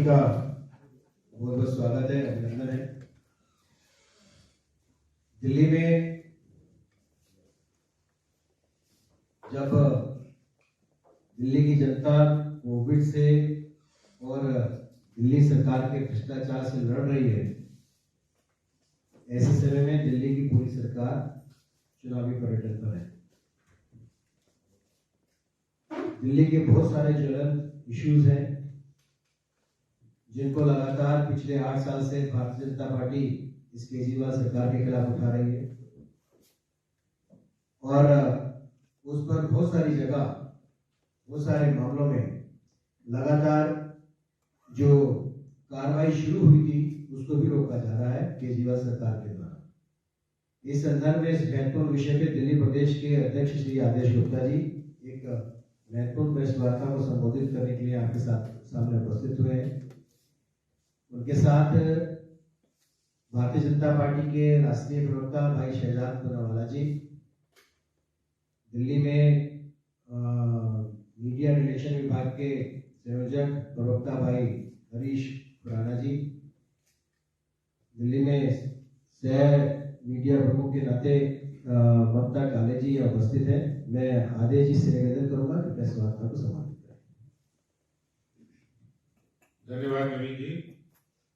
सभी का बहुत बहुत स्वागत है, अभिनंदन है। दिल्ली में जब दिल्ली की जनता कोविड से और दिल्ली सरकार के भ्रष्टाचार से लड़ रही है, ऐसे समय में दिल्ली की पूरी सरकार चुनावी पर्यटन पर है। दिल्ली के बहुत सारे ज्वलंत इश्यूज हैं जिनको लगातार पिछले 8 साल से भारतीय जनता पार्टी इस केजरीवाल सरकार के खिलाफ उठा रही है और उस पर बहुत सारी जगह, बहुत सारे मामलों में लगातार जो कार्रवाई शुरू हुई थी उसको भी रोका जा रहा है केजरीवाल सरकार के द्वारा। इस संदर्भ में इस महत्वपूर्ण विषय पे दिल्ली प्रदेश के अध्यक्ष श्री आदेश गुप्ता जी एक महत्वपूर्ण प्रेस वार्ता को संबोधित करने के लिए आपके सामने उपस्थित हुए हैं। उनके साथ भारतीय जनता पार्टी के राष्ट्रीय प्रवक्ता भाई शहजाद पूनावाला जी, दिल्ली में मीडिया रिलेशन विभाग के संयोजक प्रवक्ता भाई हरीश खुराना जी, दिल्ली में सह मीडिया प्रमुख के नाते ममता काले जी उपस्थित है। मैं आदेश जी से निवेदन करूंगा कि प्रेस वार्ता को समाप्त करें। धन्यवाद नवीन जी।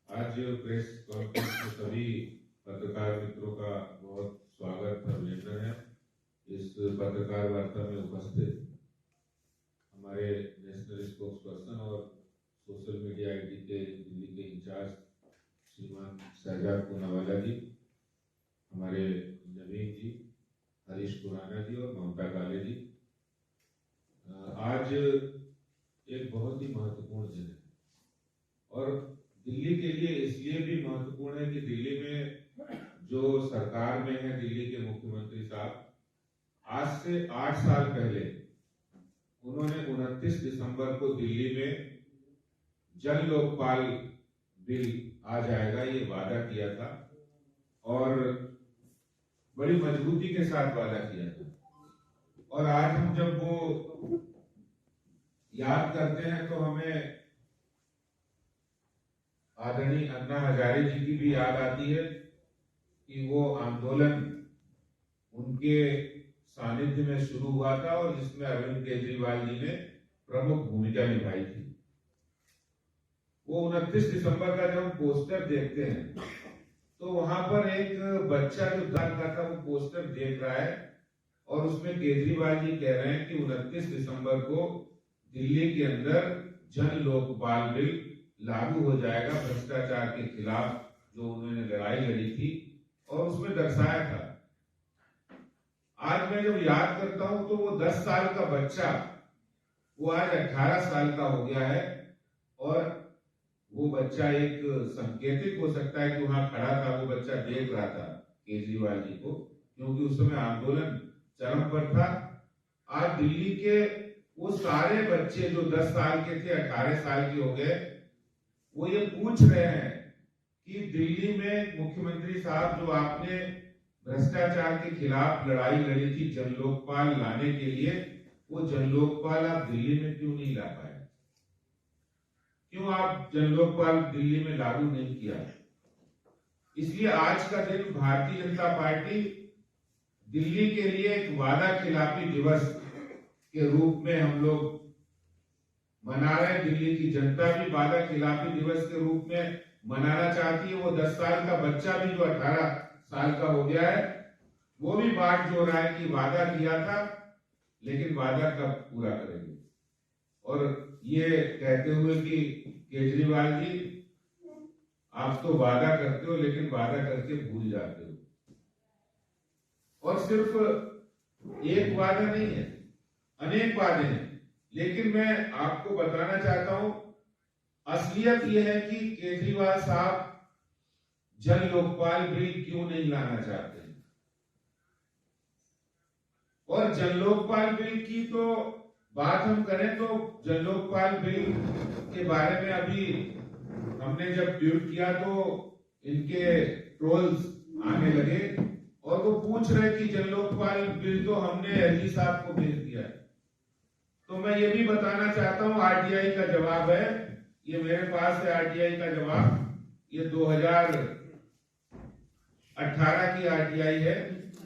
आज प्रेस कॉन्फ्रेंस में सभी पत्रकार मित्रों का बहुत स्वागत और अभिनंदन है। इस पत्रकार वार्ता में उपस्थित हमारे नेशनल स्पोक्स पर्सन और सोशल मीडिया आईटी के दिल्ली के इंचार्ज श्रीमान शहजाद पूनावाला जी, हमारे नवीन जी, हरीश खुराना जी और ममता काले जी। आज एक बहुत ही महत्वपूर्ण दिन है और दिल्ली के लिए इसलिए भी महत्वपूर्ण है कि दिल्ली में जो सरकार में है दिल्ली के मुख्यमंत्री साहब, आज से 8 साल पहले उन्होंने 29 दिसंबर को दिल्ली में जन लोकपाल बिल आ जाएगा ये वादा किया था और बड़ी मजबूती के साथ वादा किया था। और आज हम जब वो याद करते हैं तो हमें आदरणीय अन्ना हजारे जी की भी याद आती है कि वो आंदोलन उनके सानिध्य में शुरू हुआ था और जिसमें अरविंद केजरीवाल जी ने प्रमुख भूमिका निभाई थी। वो 29 दिसंबर का जब हम पोस्टर देखते हैं तो वहां पर एक बच्चा जो था वो पोस्टर देख रहा है और उसमें केजरीवाल जी कह रहे हैं कि 29 दिसंबर को दिल्ली के अंदर जन लोकपाल बिल लागू हो जाएगा, भ्रष्टाचार के खिलाफ जो उन्होंने लड़ाई लड़ी थी और उसमें दर्शाया था। आज मैं जब याद करता हूं तो वो 10 साल का बच्चा वो आज 18 साल का हो गया है और वो बच्चा एक संकेतिक हो सकता है कि वहां खड़ा था, वो बच्चा देख रहा था केजरीवाल जी को, क्योंकि उस समय आंदोलन चरम पर था। आज दिल्ली के वो सारे बच्चे जो 10 साल के थे 18 साल के हो गए, वो ये पूछ रहे हैं कि दिल्ली में मुख्यमंत्री साहब जो आपने भ्रष्टाचार के खिलाफ लड़ाई लड़ी थी जन लोकपाल लाने के लिए, वो जन लोकपाल आप दिल्ली में क्यों नहीं ला पाए? क्यों आप जन लोकपाल दिल्ली में लागू नहीं किया? इसलिए आज का दिन भारतीय जनता पार्टी दिल्ली के लिए एक वादा खिलाफी दिवस के रूप में हम लोग मना रहे हैं। दिल्ली की जनता भी वादा खिलाफी दिवस के रूप में मनाना चाहती है। वो 10 साल का बच्चा भी जो 18 साल का हो गया है वो भी बात जो रहा है कि वादा किया था लेकिन वादा कब पूरा करेंगे। और ये कहते हुए कि केजरीवाल जी आप तो वादा करते हो लेकिन वादा करके भूल जाते हो। और सिर्फ एक वादा नहीं है, अनेक वादे हैं, लेकिन मैं आपको बताना चाहता हूं असलियत यह है कि केजरीवाल साहब जन लोकपाल बिल क्यों नहीं लाना चाहते हैं। और जन लोकपाल बिल की तो बात हम करें तो जन लोकपाल बिल के बारे में अभी हमने जब ट्वीट किया तो इनके ट्रोल्स आने लगे और वो पूछ रहे कि जन लोकपाल बिल तो हमने एलजी साहब को भेज दिया है। तो मैं ये भी बताना चाहता हूं, आरटीआई का जवाब है ये मेरे पास है आरटीआई का जवाब, ये 2018 की आरटीआई है,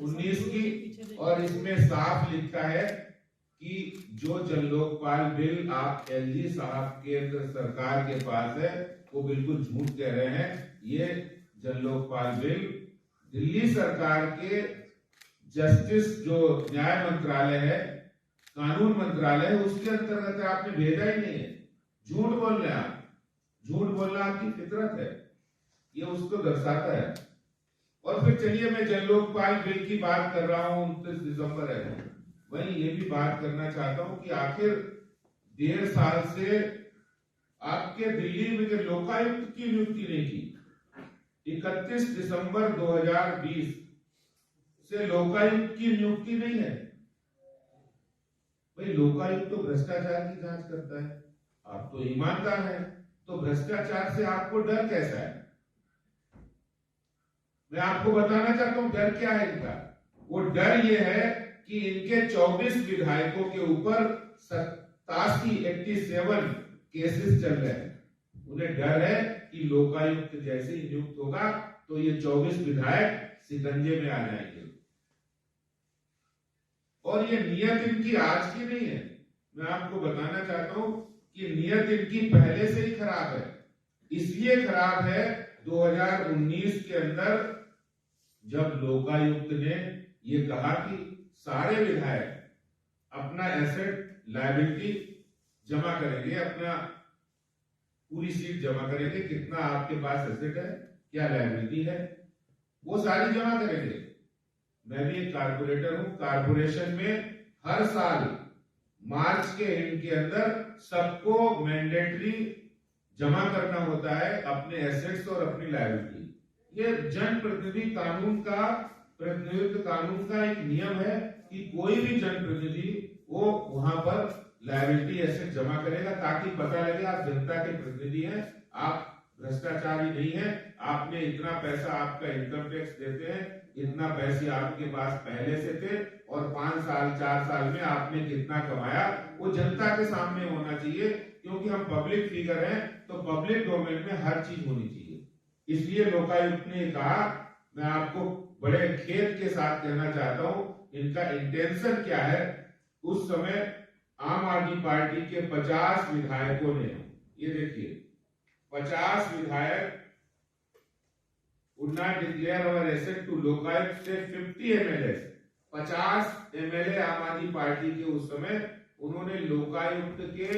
19 की, और इसमें साफ लिखा है कि जो जन लोकपाल बिल आप एलजी साहब केंद्र सरकार के पास है वो बिल्कुल झूठ कह रहे हैं। ये जन लोकपाल बिल दिल्ली सरकार के जस्टिस जो न्याय मंत्रालय है, कानून मंत्रालय है, उसके अंतर्गत आपने भेजा ही नहीं है। झूठ बोल रहे हैं आप, झूठ बोलना आपकी फितरत है, ये उसको दर्शाता है। और फिर चलिए मैं जन लोकपाल बिल की बात कर रहा हूं, 29 दिसंबर है, वहीं ये भी बात करना चाहता हूं कि आखिर 1.5 साल से आपके दिल्ली में जो लोकायुक्त की नियुक्ति नहीं की, 31 दिसंबर 2020 से लोकायुक्त की नियुक्ति नहीं है। भाई लोकायुक्त तो भ्रष्टाचार की जांच करता है, आप तो ईमानदार हैं, तो भ्रष्टाचार से आपको डर कैसा है? मैं आपको बताना चाहता हूं डर क्या है इनका। वो डर ये है कि इनके 24 विधायकों के ऊपर 87 केसेस चल रहे हैं। उन्हें डर है कि लोकायुक्त जैसे ही नियुक्त होगा तो ये 24 विधायक शिकंजे में आ जाएंगे। और ये नियत इनकी आज की नहीं है, मैं आपको बताना चाहता हूं कि नियत इनकी पहले से ही खराब है। इसलिए खराब है 2019 के अंदर जब लोकायुक्त ने ये कहा कि सारे विधायक अपना एसेट लायबिलिटी जमा करेंगे, अपना पूरी सीट जमा करेंगे, कितना आपके पास एसेट है, क्या लायबिलिटी है, वो सारी जमा करेंगे। मैं भी एक कारपोरेटर हूं, कारपोरेशन में हर साल मार्च के एंड के अंदर सबको मैंडेटरी जमा करना होता है अपने एसेट्स और अपनी लायबिलिटी। ये जनप्रतिनिधि कानून का, प्रतिनिधित्व कानून का एक नियम है कि कोई भी जनप्रतिनिधि वो वहां पर लायबिलिटी एसेट जमा करेगा ताकि पता लगे आप जनता के प्रतिनिधि हैं, आप भ्रष्टाचारी नहीं है, आपने इतना पैसा आपका इनकम टैक्स देते हैं, इतना पैसे आपके पास पहले से थे और 5 साल 4 साल में आपने कितना कमाया, वो जनता के सामने होना चाहिए। क्योंकि हम पब्लिक फिगर हैं तो पब्लिक डोमेन में हर चीज होनी चाहिए। इसलिए लोकायुक्त ने कहा, मैं आपको बड़े खेद के साथ कहना चाहता हूं इनका इंटेंशन क्या है। उस समय आम आदमी पार्टी के 50 विधायकों ने, ये देखिए 50 विधायक would not declare our asset to Lokayukta से 50 एमएलए, 50 एमएलए आम आदमी पार्टी के उस समय, उन्होंने लोकायुक्त के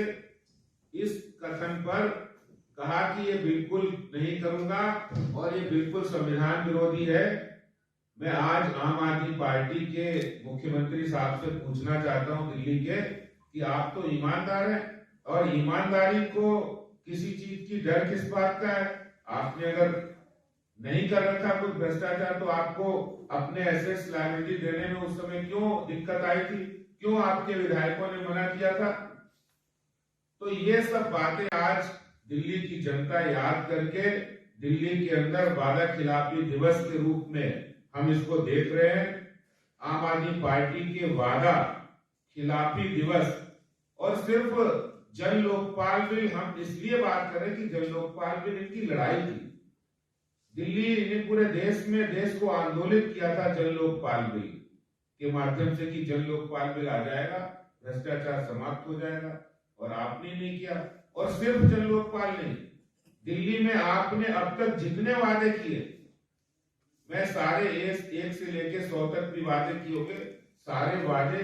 इस कथन पर कहा कि ये बिल्कुल नहीं करूंगा और ये बिल्कुल संविधान विरोधी है। मैं आज आम आदमी पार्टी के मुख्यमंत्री साहब से पूछना चाहता हूं दिल्ली के कि आप तो ईमानदार हैं और ईमानदारी को किसी चीज की डर किस बात का है? आपने अगर नहीं कर रखा कुछ भ्रष्टाचार तो आपको अपने एसेट्स लायबिलिटी देने में उस समय क्यों दिक्कत आई थी? क्यों आपके विधायकों ने मना किया था? तो ये सब बातें आज दिल्ली की जनता याद करके दिल्ली के अंदर वादा खिलाफी दिवस के रूप में हम इसको देख रहे हैं। आम आदमी पार्टी के वादा खिलाफी दिवस, और सिर्फ जन लोकपाल बिल हम इसलिए बात करें कि जन लोकपाल बिल इनकी लड़ाई थी। दिल्ली ने पूरे देश में देश को आंदोलित किया था जन लोकपाल बिल के माध्यम से कि जन लोकपाल बिल आ जाएगा, भ्रष्टाचार समाप्त हो जाएगा, और आपने नहीं किया। और सिर्फ जन लोकपाल नहीं, दिल्ली में आपने अब तक जितने वादे किए, मैं सारे 1 से लेके 100 तक भी वादे किए होंगे, सारे वादे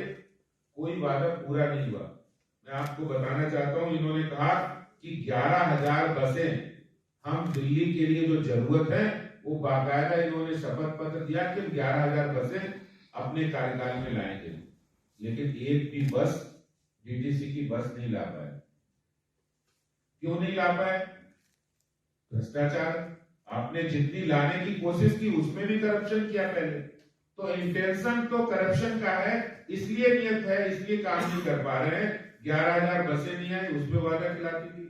कोई वादा पूरा नहीं हुआ। मैं आपको बताना चाहता हूं, इन्होंने कहा कि 11,000 बसें हम दिल्ली के लिए जो जरूरत है वो बाकायदा इन्होंने शपथ पत्र दिया कि 11,000 बसें अपने कार्यकाल में लाएंगे, लेकिन एक भी बस डीटीसी की बस नहीं ला पाए। क्यों नहीं ला पाए? भ्रष्टाचार। आपने जितनी लाने की कोशिश की उसमें भी करप्शन किया पहले, तो इंटेंशन तो करप्शन का है, इसलिए नियत है, इसलिए काम नहीं कर पा रहे हैं। 11,000 बसें नहीं आई, उसमें वादा खिलाफी थी।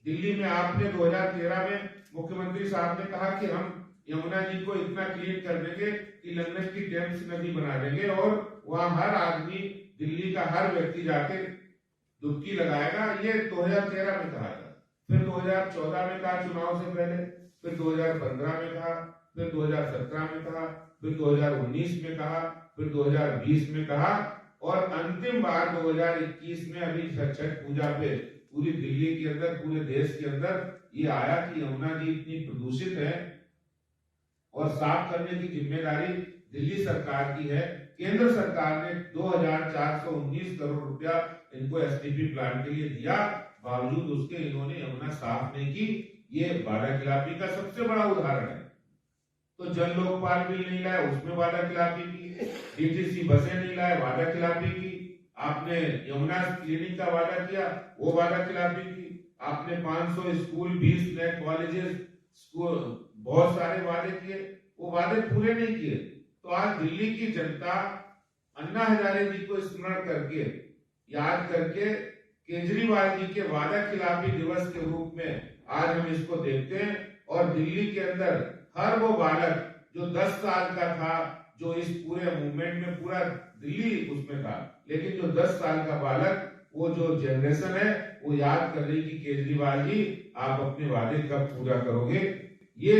दिल्ली में आपने 2013 में मुख्यमंत्री साहब ने कहा कि हम यमुना जी को इतना क्लीन कर देंगे कि लंदन की टेम्स नदी बना देंगे और वहां हर आदमी, दिल्ली का हर व्यक्ति जाके डुबकी लगाएगा। ये 2013 में कहा था। फिर 2014 में कहा चुनाव से पहले, फिर 2015 में कहा, फिर 2017 में कहा, फिर 2019 में कहा, फिर 2020 में कहा और अंतिम बार 2021 में अभी छठ पूजा पे पूरी दिल्ली के अंदर, पूरे देश के अंदर ये आया कि यमुना जी इतनी प्रदूषित है और साफ करने की जिम्मेदारी दिल्ली सरकार की है। केंद्र सरकार ने 2419 करोड़ रुपया इनको एसटीपी प्लांट के लिए दिया, बावजूद उसके इन्होंने यमुना साफ नहीं की। ये वादा खिलाफी का सबसे बड़ा उदाहरण है। तो जन लोकपाल बिल नहीं लाए, उसमें वादा खिलाफी की, डीटीसी बसें नहीं लाए, वादा खिलाफी की, आपने यमुना क्लिनिक का वादा किया, वो वादा खिलाफी की, आपने 500 स्कूल, 20 नए कॉलेजेस, स्कूल, बहुत सारे वादे किए, वो वादे पूरे नहीं किए। तो आज दिल्ली की जनता अन्ना हजारे जी को स्मरण करके, याद करके, केजरीवाल जी के वादा खिलाफी दिवस के रूप में आज हम इसको देखते हैं। और दिल्ली के अंदर हर वो बालक जो 10 साल का था, जो इस पूरे मूवमेंट में पूरा दिल्ली उसमें था, लेकिन जो 10 साल का बालक, वो जो जनरेशन है, वो याद कर रही कि केजरीवाल जी आप अपने वादे कब पूरा करोगे। ये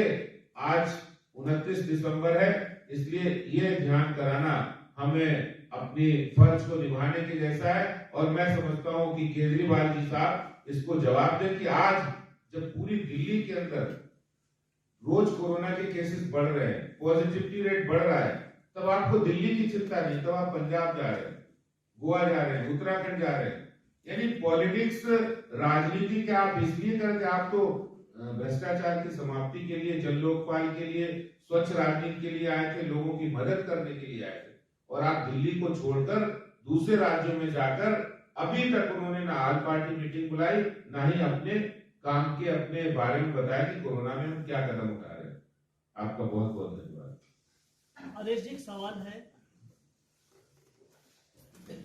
आज 29 दिसंबर है, इसलिए ये ध्यान कराना हमें अपनी फर्ज को निभाने के जैसा है। और मैं समझता हूं कि केजरीवाल जी साहब इसको जवाब दें कि आज जब पूरी दिल्ली के अंदर रोज कोरोना के केसेस बढ़ रहे हैं, पॉजिटिविटी रेट बढ़ रहा है, तब आपको दिल्ली की चिंता नहीं, तब आप पंजाब जा रहे हैं, गोवा जा रहे हैं, उत्तराखंड जा रहे हैं। यानी पॉलिटिक्स, राजनीति के आप इसलिए करते, आप तो भ्रष्टाचार की समाप्ति के लिए, जन लोकपाल के लिए, स्वच्छ राजनीति के लिए आए थे, लोगों की मदद करने के लिए आए थे। और आप दिल्ली को छोड़कर दूसरे राज्यों में जाकर अभी तक उन्होंने ना ऑल पार्टी मीटिंग बुलाई, ना ही अपने काम के अपने बारे में बताया कि कोरोना में हम क्या कदम उठा रहे हैं। आपका बहुत बहुत धन्यवाद। आदेश जी, एक सवाल है।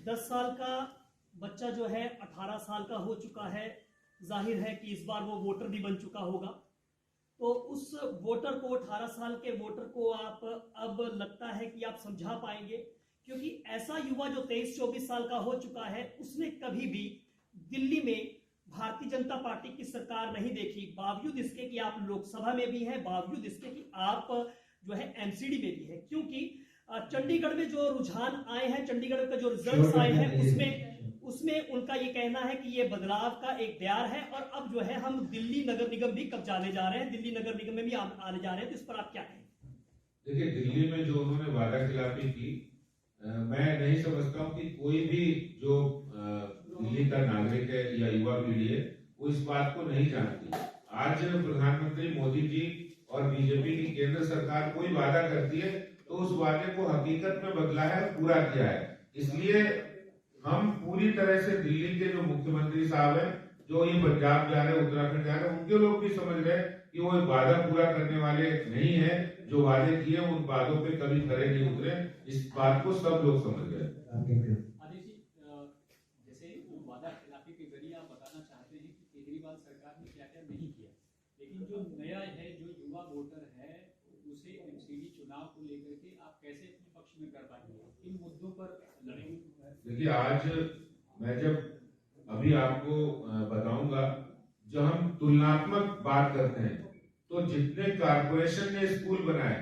10 साल का बच्चा जो है 18 साल का हो चुका है, जाहिर है कि इस बार वो वोटर भी बन चुका होगा। तो उस वोटर को, 18 साल के वोटर को आप अब लगता है कि आप समझा पाएंगे? क्योंकि ऐसा युवा जो 23-24 साल का हो चुका है, उसने कभी भी दिल्ली में भारतीय जनता पार्टी की सरकार नहीं देखी, बावजूद इसके कि आप लोकसभा में भी हैं, बावजूद इसके कि आप जो है एमसीडी में भी है। क्योंकि चंडीगढ़ में जो रुझान आए हैं, चंडीगढ़ का जो रिजल्ट आए हैं, उसमें उनका ये कहना है कि ये बदलाव का एक द्वार है। और अब जो है हम दिल्ली नगर निगम भी कब जाने जा रहे हैं, दिल्ली नगर निगम में भी आने जा रहे हैं, तो इस पर आप क्या कहें? देखिए, दिल्ली में जो उन्होंने वादा खिलाफी की, मैं नहीं समझता हूँ कि कोई भी जो दिल्ली का नागरिक है या युवा पीढ़ी है, वो इस बात को नहीं जानती। आज प्रधानमंत्री मोदी जी और बीजेपी की केंद्र सरकार कोई वादा करती है तो उस वादे को हकीकत में बदला है, पूरा किया है। इसलिए हम पूरी तरह से दिल्ली के जो मुख्यमंत्री साहब हैं, जो ये पंजाब जा रहे हैं, उत्तराखंड जा रहे हैं, उनके लोग भी समझ रहे हैं कि वो वादा पूरा करने वाले नहीं है। जो वादे किए उन वादों पे कभी खरे नहीं उतरे, इस बात को सब लोग समझ गए। आदेश जी, जैसे वो वादा खिलाफी के जरिए आप बताना चाहते हैं कि केजरीवाल सरकार ने क्या क्या नहीं किया, लेकिन जो नया है, जो युवा वोटर है, उसे एमसीडी चुनाव को लेकर के आप कैसे अपने पक्ष में कर पाएंगे, इन मुद्दों पर लड़ेंगे? देखिए, आज मैं जब अभी आपको बताऊंगा, जब हम तुलनात्मक बात करते हैं तो जितने कारपोरेशन ने स्कूल बनाए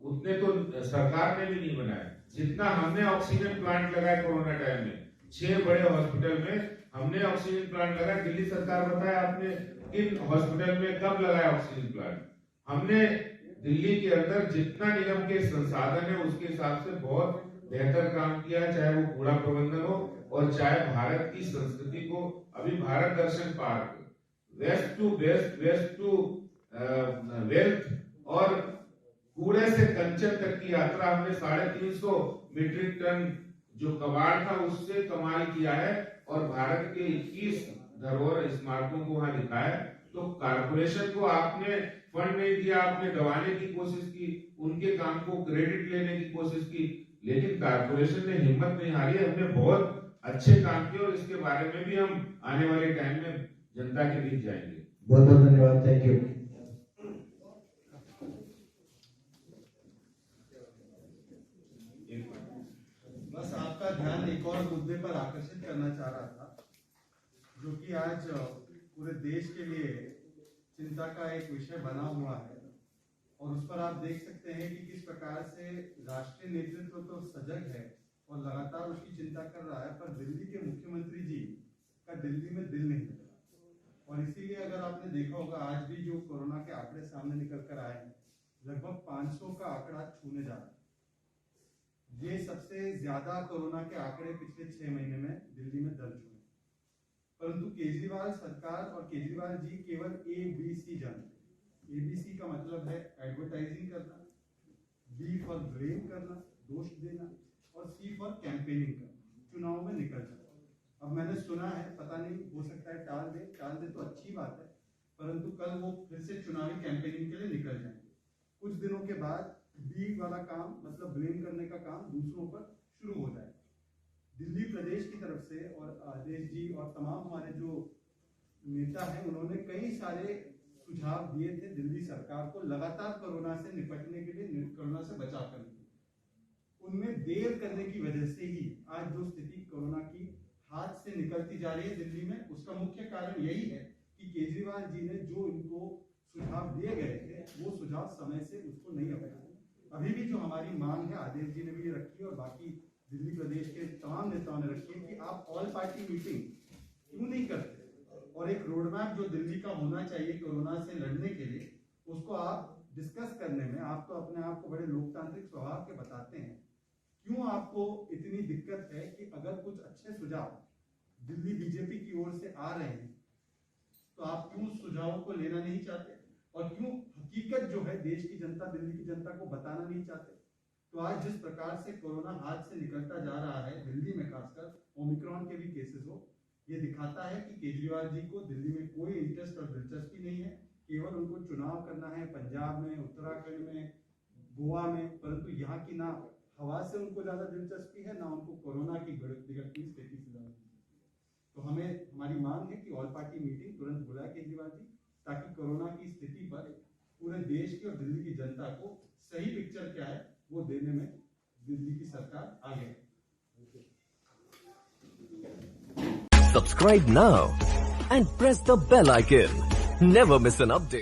उतने तो सरकार ने भी नहीं बनाए। जितना हमने ऑक्सीजन प्लांट लगाए कोरोना टाइम में, 6 बड़े हॉस्पिटल में हमने ऑक्सीजन प्लांट लगाया। दिल्ली सरकार बताए आपने किन हॉस्पिटल में कब लगाया ऑक्सीजन प्लांट? हमने दिल्ली के अंदर जितना निगम के संसाधन है उसके हिसाब से बहुत बेहतर काम किया है, चाहे वो कूड़ा प्रबंधन हो और चाहे भारत की संस्कृति को, अभी Bharat Darshan park, waste to best, waste to wealth और कूड़े से कंचन तक की यात्रा हमने 350 मीट्रिक टन जो कबाड़ था उससे कमाल किया है और भारत के 21 धरोहर स्मारकों को वहां दिखाया। तो कारपोरेशन को आपने फंड नहीं दिया, आपने दबाने की कोशिश की, उनके काम को क्रेडिट लेने की कोशिश की, लेकिन कारपोरेशन ने हिम्मत नहीं हारी। हमने बहुत अच्छे काम किए और इसके बारे में भी हम आने वाले टाइम में जनता के बीच जाएंगे। बहुत बहुत धन्यवाद, थैंक यू। बस आपका ध्यान एक और मुद्दे पर आकर्षित करना चाह रहा था, जो कि आज पूरे देश के लिए चिंता का एक विषय बना हुआ है और उस पर आप देख सकते हैं कि किस प्रकार से राष्ट्रीय नेतृत्व तो सजग है और लगातार उसकी चिंता कर रहा है, पर दिल्ली के मुख्यमंत्री जी का दिल्ली में दिल नहीं लग रहा। और इसीलिए अगर आपने देखा होगा आज भी जो कोरोना के आंकड़े सामने निकल कर आए हैं, लगभग 500 का आंकड़ा छूने जा रहा है। ये सबसे ज्यादा कोरोना के आंकड़े पिछले 6 महीने में दिल्ली में दर्ज हुए। परंतु केजरीवाल सरकार और केजरीवाल जी केवल ABC जानते हैं। ABC का मतलब है एडवर्टाइजिंग करना, B फॉर ब्लेम करना, दोष देना, और C फॉर कैंपेनिंग करना, चुनाव में निकल जाना। अब मैंने सुना है, पता नहीं, हो सकता है टाल दे तो अच्छी बात है, परंतु कल वो फिर से चुनावी कैंपेनिंग के लिए निकल जाएंगे। कुछ दिनों के बाद B वाला काम, मतलब ब्लेम करने का काम दूसरों पर शुरू हो जाएगा। दिल्ली प्रदेश की तरफ से और आदेश जी और तमाम हमारे जो नेता हैं, उन्होंने कई सारे सुझाव दिए थे दिल्ली सरकार को लगातार कोरोना से निपटने के लिए, कोरोना से बचाव करने के लिए। उनमें देर करने की वजह से ही आज जो स्थिति कोरोना की हाथ से निकलती जा रही है दिल्ली में, उसका मुख्य कारण यही है कि केजरीवाल जी ने जो इनको सुझाव दिए गए थे, वो सुझाव समय से उसको नहीं अपनाया। अभी भी जो हमारी मांग है, आदेश जी ने भी रखी और बाकी दिल्ली प्रदेश के तमाम नेताओं ने रखी है कि आप ऑल पार्टी मीटिंग क्यों नहीं करते और एक रोड मैप जो दिल्ली का होना चाहिए कोरोना से लड़ने के लिए, उसको आप डिस्कस करने में, आप तो अपने आप को बड़े लोकतांत्रिक स्वभाव के बताते हैं, क्यों आपको इतनी दिक्कत है कि अगर कुछ अच्छे सुझाव दिल्ली बीजेपी की ओर से आ रहे हैं तो आप क्यों सुझावों को लेना नहीं चाहते और क्यों हकीकत जो है देश की जनता, दिल्ली की जनता को बताना नहीं चाहते। तो आज जिस प्रकार से कोरोना हाथ से निकलता जा रहा है दिल्ली में, खासकर ओमिक्रॉन के भी केसेस हो, ये दिखाता है कि केजरीवाल जी को दिल्ली में कोई इंटरेस्ट और दिलचस्पी नहीं है। केवल उनको चुनाव करना है पंजाब में, उत्तराखंड में, गोवा में, परंतु यहाँ की ना हवा से उनको ज्यादा दिलचस्पी है, ना उनको कोरोना की बिगड़ती स्थिति से ज्यादा दिलचस्पी है। तो हमारी मांग है कि ऑल पार्टी मीटिंग तुरंत बुलाए केजरीवाल जी, ताकि कोरोना की स्थिति पर पूरे देश की और दिल्ली की जनता को सही पिक्चर क्या है वो देने में दिल्ली की सरकार आगे है। Subscribe now and press the bell icon. Never miss an update.